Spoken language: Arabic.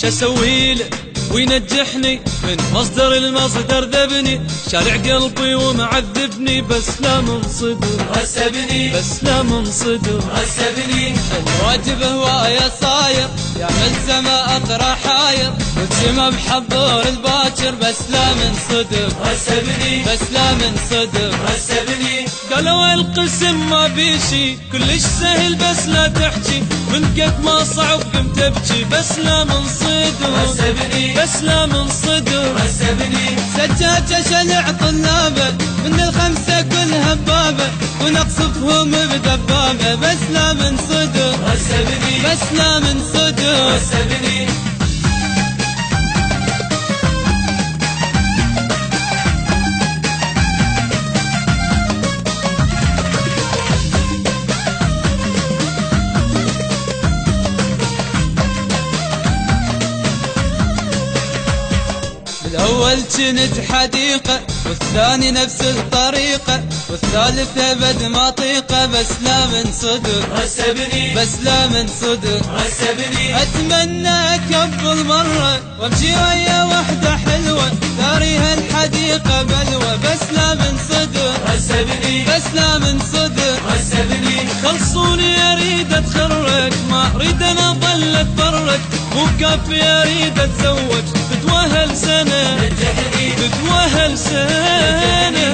شسويله وينجحني من مصدر المصدر ذبني، شارع قلبي ومعذبني بس لا منصدر غسبني، بس لا منصدر غسبني. الواجب هواية صاير يا ملزمة أطرى حاير، والسما بحضور الباكر بس لا منصدر غسبني، بس لا منصدر غسبني. قالوا القسم ما بيشي كلش سهل بس لا تحكي، من قد ما صعب قمت ابكي بس لا منصدر غسبني، بس لا منصدر غسبني. سجاجة شلع طلابه من الخمسة كلها بابه، ونقصفهم بدبابه بس لا منصدر غسبني، بس لا منصدر غسبني. الأول كنت حديقة، والثاني نفس الطريقة، والثالث أبد ما طيقة بس لا منصدر غسبني، بس لا منصدر غسبني. أتمنى أكبل مرة وامشي ويا وحدة حلوة، داريها الحديقة بلوى بس لا منصدر غسبني، بس لا منصدر غسبني. خلصوني أريد أتخرج، ما أريد أنا أظل أتفرج، مو كافي أريد أتزوج، تتوهل سنة نجحني، تتوهل سنة